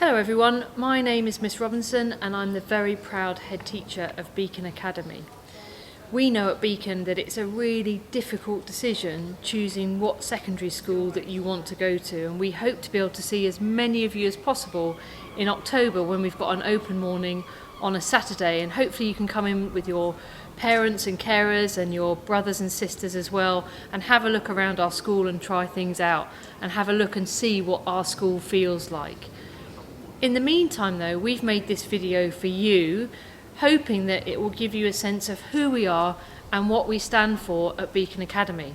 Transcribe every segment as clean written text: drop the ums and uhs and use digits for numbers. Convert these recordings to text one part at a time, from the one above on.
Hello everyone, my name is Miss Robinson and I'm the very proud head teacher of Beacon Academy. We know at Beacon that it's a really difficult decision choosing what secondary school that you want to go to, and we hope to be able to see as many of you as possible in October when we've got an open morning on a Saturday, and hopefully you can come in with your parents and carers and your brothers and sisters as well and have a look around our school and try things out and have a look and see what our school feels like. In the meantime though, we've made this video for you, hoping that it will give you a sense of who we are and what we stand for at Beacon Academy.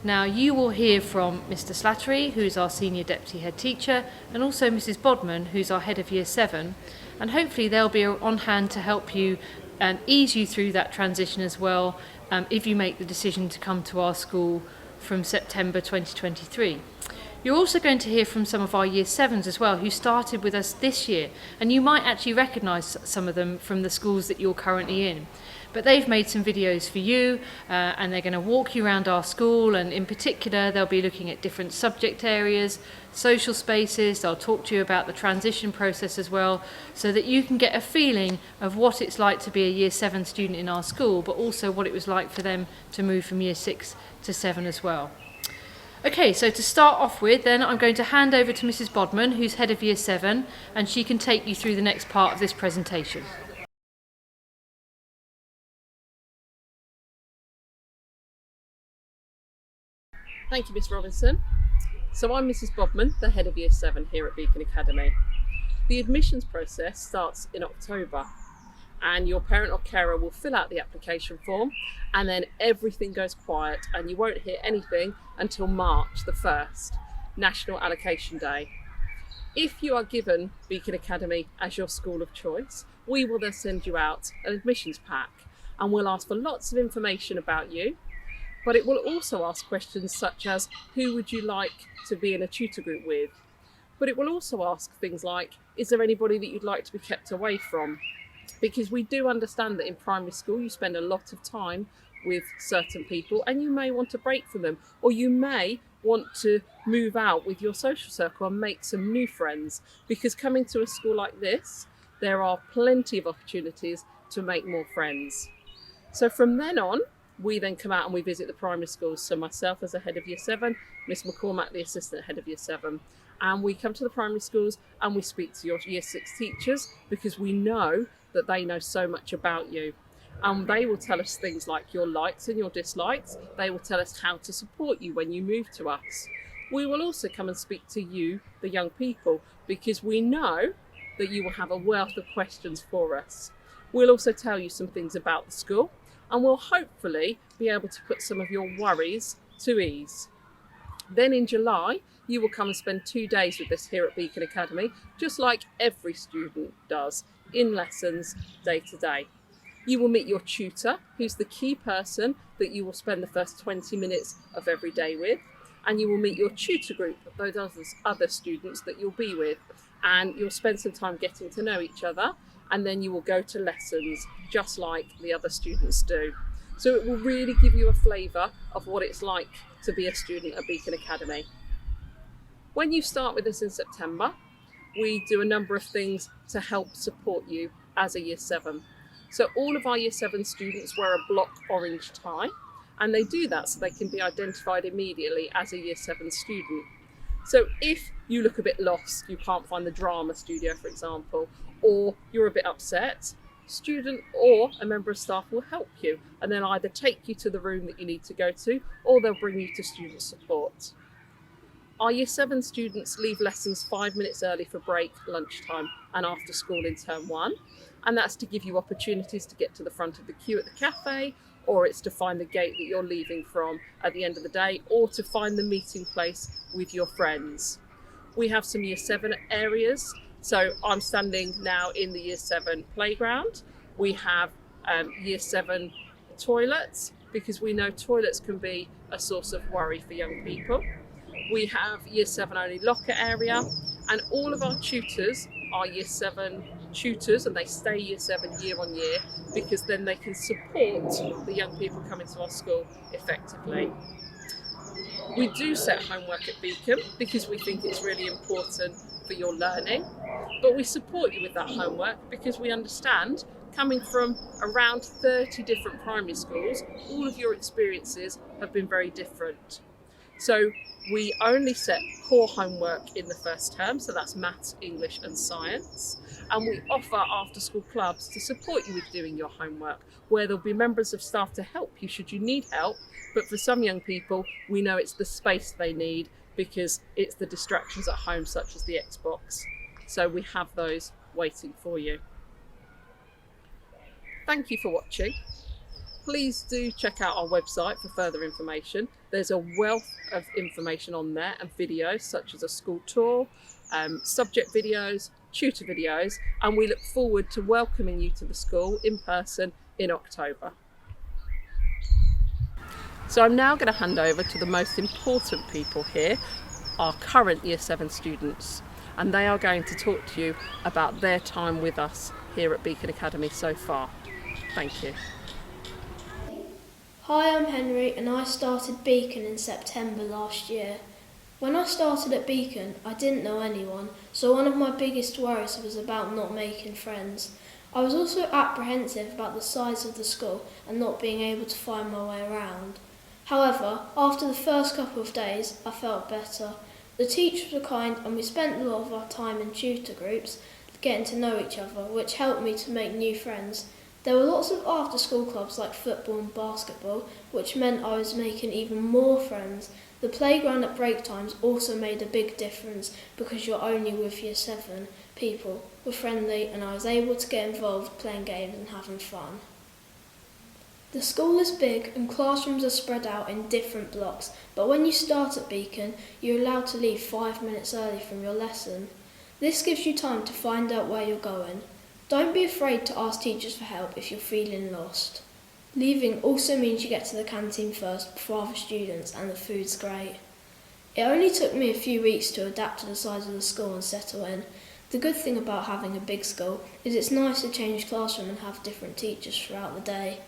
Now you will hear from Mr Slattery, who's our Senior Deputy Headteacher, and also Mrs Bodman, who's our Head of Year 7, and hopefully they'll be on hand to help you and ease you through that transition as well if you make the decision to come to our school from September 2023. You're also going to hear from some of our Year 7s as well who started with us this year, and you might actually recognise some of them from the schools that you're currently in. But they've made some videos for you and they're going to walk you around our school, and in particular they'll be looking at different subject areas, social spaces. They'll talk to you about the transition process as well, so that you can get a feeling of what it's like to be a Year 7 student in our school, but also what it was like for them to move from Year 6 to 7 as well. Okay, so to start off with then, I'm going to hand over to Mrs Bodman, who's Head of Year 7, and she can take you through the next part of this presentation. Thank you, Miss Robinson. So I'm Mrs Bodman, the Head of Year 7 here at Beacon Academy. The admissions process starts in October, and your parent or carer will fill out the application form, and then everything goes quiet and you won't hear anything until March the 1st, National Allocation Day. If you are given Beacon Academy as your school of choice, we will then send you out an admissions pack, and we'll ask for lots of information about you, but it will also ask questions such as who would you like to be in a tutor group with, but it will also ask things like, is there anybody that you'd like to be kept away from? Because we do understand that in primary school you spend a lot of time with certain people and you may want to break from them, or you may want to move out with your social circle and make some new friends, because coming to a school like this there are plenty of opportunities to make more friends. So from then on we then come out and we visit the primary schools. So myself as a Head of Year 7, Miss McCormack the Assistant Head of Year 7, and we come to the primary schools and we speak to your Year 6 teachers, because we know that they know so much about you, and they will tell us things like your likes and your dislikes. They will tell us how to support you when you move to us. We will also come and speak to you, the young people, because we know that you will have a wealth of questions for us. We'll also tell you some things about the school, and we'll hopefully be able to put some of your worries to ease. Then in July you will come and spend 2 days with us here at Beacon Academy, just like every student does, in lessons day to day. You will meet your tutor, who's the key person that you will spend the first 20 minutes of every day with, and you will meet your tutor group, those other students that you'll be with, and you'll spend some time getting to know each other, and then you will go to lessons just like the other students do. So it will really give you a flavour of what it's like to be a student at Beacon Academy. When you start with us in September, we do a number of things to help support you as a Year 7. So all of our Year 7 students wear a block orange tie, and they do that so they can be identified immediately as a Year 7 student. So if you look a bit lost, you can't find the drama studio for example, or you're a bit upset, student or a member of staff will help you, and they'll either take you to the room that you need to go to, or they'll bring you to student support. Our Year 7 students leave lessons 5 minutes early for break, lunchtime and after school in term 1, and that's to give you opportunities to get to the front of the queue at the cafe, or it's to find the gate that you're leaving from at the end of the day, or to find the meeting place with your friends. We have some Year 7 areas, so I'm standing now in the Year 7 playground. We have Year 7 toilets, because we know toilets can be a source of worry for young people. We have Year 7 only locker area, and all of our tutors are Year 7 tutors, and they stay Year 7 year on year, because then they can support the young people coming to our school effectively. We do set homework at Beacon because we think it's really important for your learning, but we support you with that homework because we understand, coming from around 30 different primary schools, all of your experiences have been very different. So we only set core homework in the first term, so that's maths, English and science, and we offer after school clubs to support you with doing your homework, where there'll be members of staff to help you should you need help. But for some young people, we know it's the space they need because it's the distractions at home, such as the Xbox. So we have those waiting for you. Thank you for watching. Please do check out our website for further information. There's a wealth of information on there and videos such as a school tour, subject videos, tutor videos, and we look forward to welcoming you to the school in person in October. So I'm now going to hand over to the most important people here, our current Year 7 students, and they are going to talk to you about their time with us here at Beacon Academy so far. Thank you. Hi, I'm Henry and I started Beacon in September last year. When I started at Beacon, I didn't know anyone, so one of my biggest worries was about not making friends. I was also apprehensive about the size of the school and not being able to find my way around. However, after the first couple of days, I felt better. The teachers were kind and we spent a lot of our time in tutor groups getting to know each other, which helped me to make new friends. There were lots of after-school clubs like football and basketball, which meant I was making even more friends. The playground at break times also made a big difference because you're only with Year 7 people. Were friendly and I was able to get involved playing games and having fun. The school is big and classrooms are spread out in different blocks, but when you start at Beacon, you're allowed to leave 5 minutes early from your lesson. This gives you time to find out where you're going. Don't be afraid to ask teachers for help if you're feeling lost. Leaving also means you get to the canteen first before other students and the food's great. It only took me a few weeks to adapt to the size of the school and settle in. The good thing about having a big school is it's nice to change classroom and have different teachers throughout the day.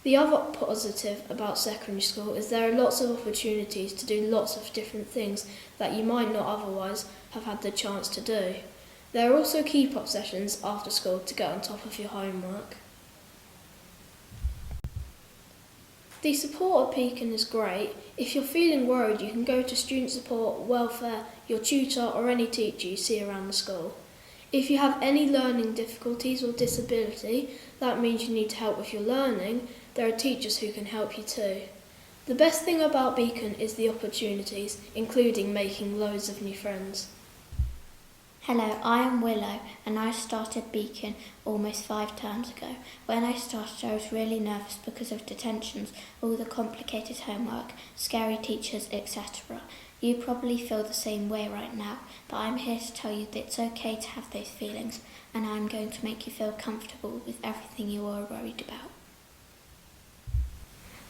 The other positive about secondary school is there are lots of opportunities to do lots of different things that you might not otherwise have had the chance to do. There are also keep-up sessions after school to get on top of your homework. The support at Beacon is great. If you're feeling worried, you can go to student support, welfare, your tutor or any teacher you see around the school. If you have any learning difficulties or disability, that means you need help with your learning, there are teachers who can help you too. The best thing about Beacon is the opportunities, including making loads of new friends. Hello, I am Willow and I started Beacon almost 5 terms ago. When I started I was really nervous because of detentions, all the complicated homework, scary teachers, etc. You probably feel the same way right now, but I'm here to tell you that it's okay to have those feelings and I'm going to make you feel comfortable with everything you are worried about.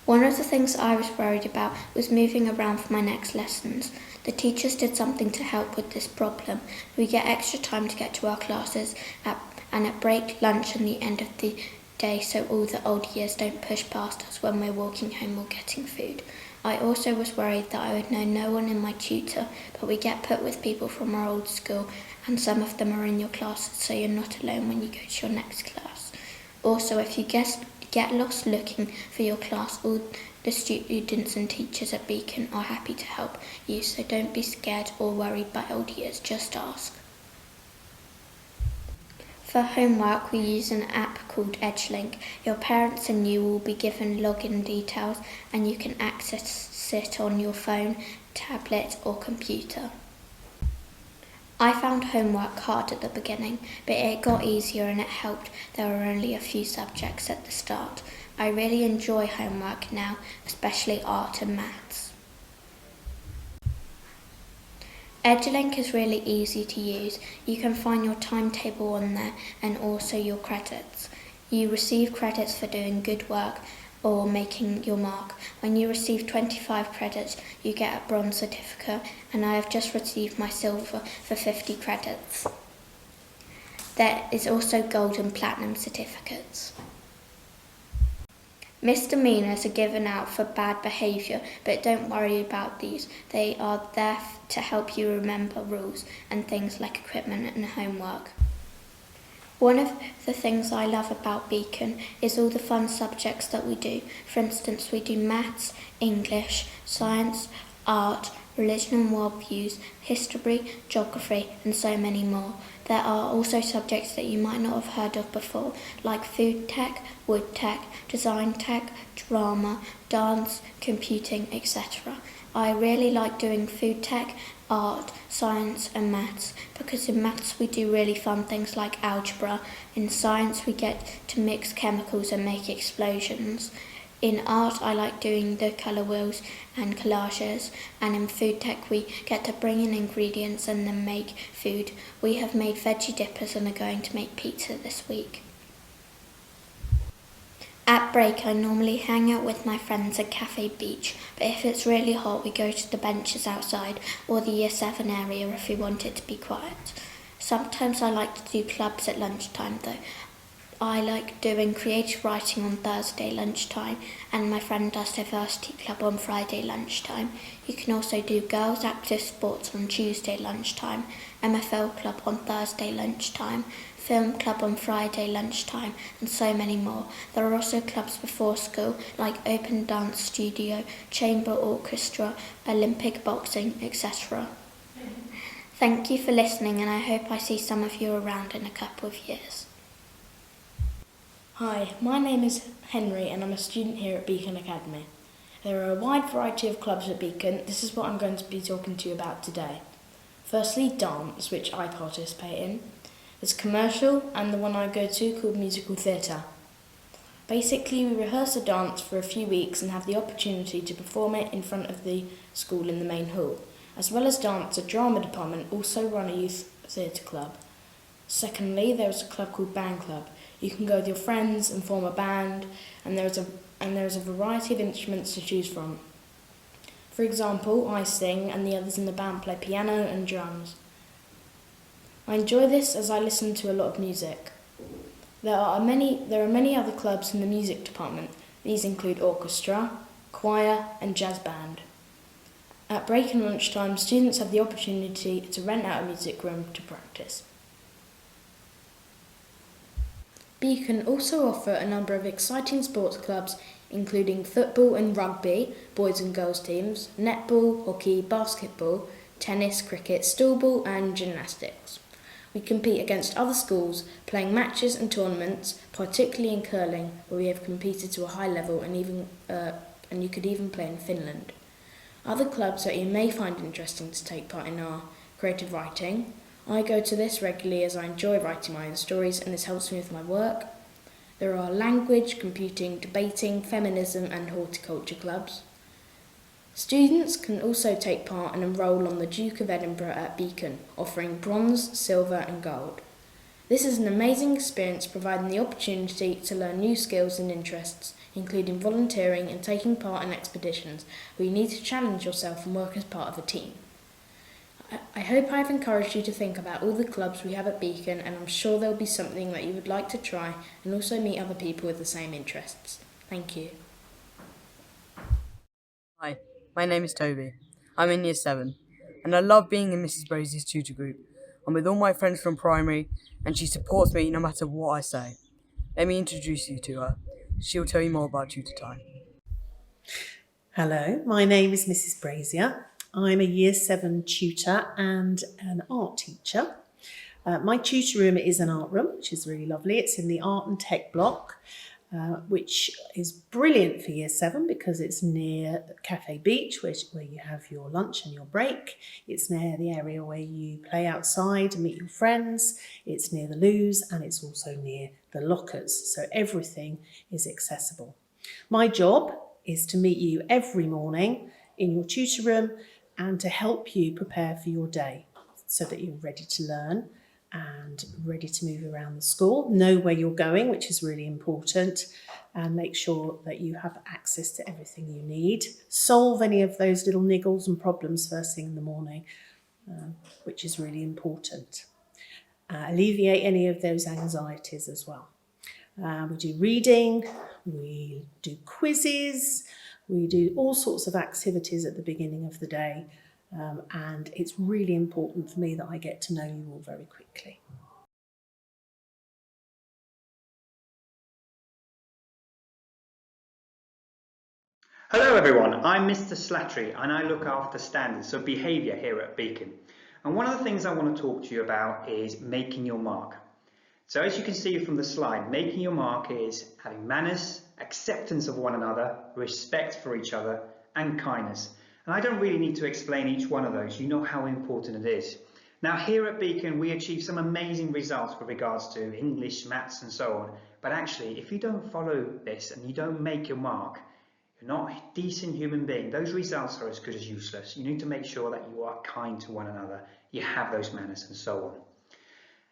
One of the things I was worried about was moving around for my next lessons. The teachers did something to help with this problem. We get extra time to get to our classes and at break, lunch and the end of the day so all the old years don't push past us when we're walking home or getting food. I also was worried that I would know no one in my tutor, but we get put with people from our old school and some of them are in your classes so you're not alone when you go to your next class. Also, if you get lost looking for your class, all the students and teachers at Beacon are happy to help you, so don't be scared or worried by old years, just ask. For homework, we use an app called EdgeLink. Your parents and you will be given login details and you can access it on your phone, tablet or computer. I found homework hard at the beginning, but it got easier and it helped. There were only a few subjects at the start. I really enjoy homework now, especially art and maths. EdgeLink is really easy to use. You can find your timetable on there and also your credits. You receive credits for doing good work or making your mark. When you receive 25 credits, you get a bronze certificate, and I have just received my silver for 50 credits. There is also gold and platinum certificates. Misdemeanours are given out for bad behaviour, but don't worry about these. They are there to help you remember rules and things like equipment and homework. One of the things I love about Beacon is all the fun subjects that we do. For instance, we do maths, English, science, art, religion and worldviews, history, geography and so many more. There are also subjects that you might not have heard of before, like food tech, wood tech, design tech, drama, dance, computing, etc. I really like doing food tech, art, science and maths, because in maths we do really fun things like algebra. In science we get to mix chemicals and make explosions. In art I like doing the colour wheels and collages, and in food tech we get to bring in ingredients and then make food. We have made veggie dippers and are going to make pizza this week. At break I normally hang out with my friends at Cafe Beach, but if it's really hot we go to the benches outside or the Year 7 area if we want it to be quiet. Sometimes I like to do clubs at lunchtime though. I like doing creative writing on Thursday lunchtime, and my friend does diversity club on Friday lunchtime. You can also do girls active sports on Tuesday lunchtime, MFL club on Thursday lunchtime, film club on Friday lunchtime, and so many more. There are also clubs before school like open dance studio, chamber orchestra, Olympic boxing, etc. Thank you for listening, and I hope I see some of you around in a couple of years. Hi, my name is Henry and I'm a student here at Beacon Academy. There are a wide variety of clubs at Beacon. This is what I'm going to be talking to you about today. Firstly, dance, which I participate in. There's commercial and the one I go to called musical theatre. Basically, we rehearse a dance for a few weeks and have the opportunity to perform it in front of the school in the main hall. As well as dance, a drama department also run a youth theatre club. Secondly, there is a club called Band Club. You can go with your friends and form a band, and there is a variety of instruments to choose from. For example, I sing and the others in the band play piano and drums. I enjoy this as I listen to a lot of music. There are many other clubs in the music department. These include orchestra, choir and jazz band. At break and lunchtime, students have the opportunity to rent out a music room to practice. Beacon also offer a number of exciting sports clubs, including football and rugby, boys and girls teams, netball, hockey, basketball, tennis, cricket, stoolball and gymnastics. We compete against other schools, playing matches and tournaments, particularly in curling, where we have competed to a high level and you could even play in Finland. Other clubs that you may find interesting to take part in are creative writing. I go to this regularly as I enjoy writing my own stories and this helps me with my work. There are language, computing, debating, feminism and horticulture clubs. Students can also take part and enrol on the Duke of Edinburgh at Beacon, offering bronze, silver and gold. This is an amazing experience, providing the opportunity to learn new skills and interests, including volunteering and taking part in expeditions where you need to challenge yourself and work as part of a team. I hope I've encouraged you to think about all the clubs we have at Beacon, and I'm sure there'll be something that you would like to try and also meet other people with the same interests. Thank you. Hi, my name is Toby. I'm in Year 7 and I love being in Mrs Brazier's tutor group. I'm with all my friends from primary and she supports me no matter what I say. Let me introduce you to her. She'll tell you more about tutor time. Hello, my name is Mrs Brazier. I'm a Year 7 tutor and an art teacher. My tutor room is an art room, which is really lovely. It's in the Art and Tech block, which is brilliant for Year 7 because it's near Cafe Beach, where you have your lunch and your break. It's near the area where you play outside and meet your friends. It's near the loos and it's also near the lockers, so everything is accessible. My job is to meet you every morning in your tutor room and to help you prepare for your day so that you're ready to learn and ready to move around the school, know where you're going, which is really important, and make sure that you have access to everything you need. Solve any of those little niggles and problems first thing in the morning, which is really important. Alleviate any of those anxieties as well. We do reading, we do quizzes, we do all sorts of activities at the beginning of the day, and it's really important for me that I get to know you all very quickly. Hello everyone, I'm Mr Slattery and I look after standards, so behaviour here at Beacon. And one of the things I want to talk to you about is making your mark. So as you can see from the slide, making your mark is having manners, acceptance of one another, respect for each other and kindness. And I don't really need to explain each one of those, you know how important it is. Now here at Beacon we achieve some amazing results with regards to English, maths and so on. But actually if you don't follow this and you don't make your mark, you're not a decent human being. Those results are as good as useless. You need to make sure that you are kind to one another, you have those manners and so on.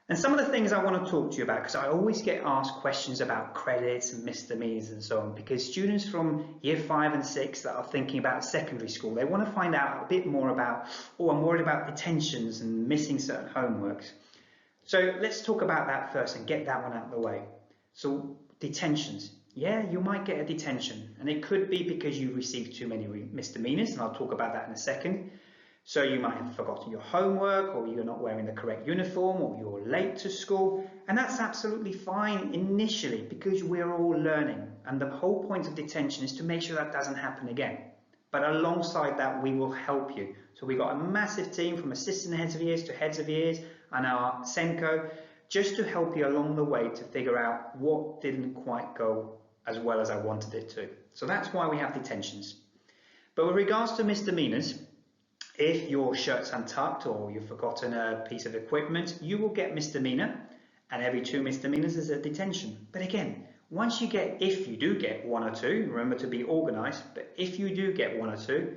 And some of the things I want to talk to you about, because I always get asked questions about credits and misdemeanors and so on, because students from year 5 and 6 that are thinking about secondary school, they want to find out a bit more about, oh, I'm worried about detentions and missing certain homeworks. So let's talk about that first and get that one out of the way. So detentions. Yeah, you might get a detention, and it could be because you received too many misdemeanors, and I'll talk about that in a second. So you might have forgotten your homework, or you're not wearing the correct uniform, or you're late to school, and that's absolutely fine initially because we're all learning, and the whole point of detention is to make sure that doesn't happen again. But alongside that, we will help you. So we've got a massive team from assistant heads of years to heads of years and our SENDCo, just to help you along the way to figure out what didn't quite go as well as I wanted it to. So that's why we have detentions. But with regards to misdemeanors, if your shirt's untucked or you've forgotten a piece of equipment, you will get misdemeanor, and every 2 misdemeanors is a detention. But again, once you get, if you do get 1 or 2, remember to be organised, but if you do get 1 or 2,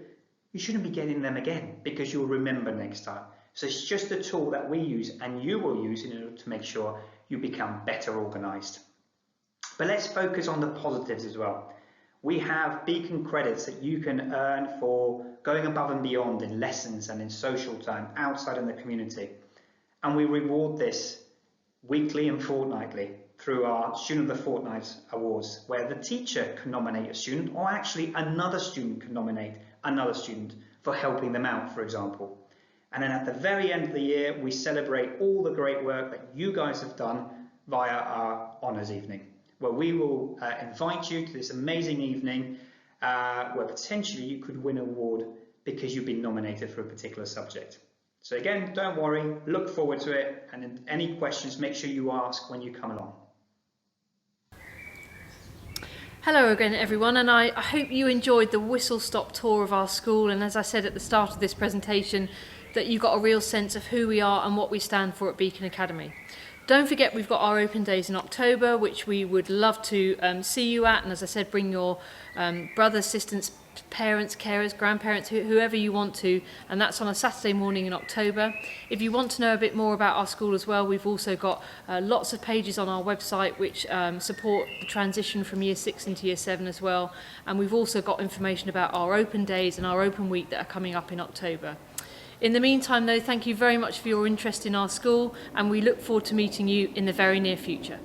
you shouldn't be getting them again because you'll remember next time. So it's just a tool that we use and you will use in order to make sure you become better organised. But let's focus on the positives as well. We have Beacon credits that you can earn for going above and beyond in lessons and in social time outside in the community. And we reward this weekly and fortnightly through our Student of the Fortnight Awards, where the teacher can nominate a student, or actually another student can nominate another student for helping them out, for example. And then at the very end of the year, we celebrate all the great work that you guys have done via our honours evening, where we will invite you to this amazing evening where potentially you could win an award because you've been nominated for a particular subject. So again, don't worry, look forward to it, and any questions, make sure you ask when you come along. Hello again everyone, and I hope you enjoyed the whistle-stop tour of our school, and as I said at the start of this presentation, that you got a real sense of who we are and what we stand for at Beacon Academy. Don't forget we've got our open days in October, which we would love to see you at, and as I said, bring your brothers, sisters, parents, carers, grandparents, whoever you want to, and that's on a Saturday morning in October. If you want to know a bit more about our school as well, we've also got lots of pages on our website which support the transition from year 6 into year 7 as well, and we've also got information about our open days and our open week that are coming up in October. In the meantime though, thank you very much for your interest in our school, and we look forward to meeting you in the very near future.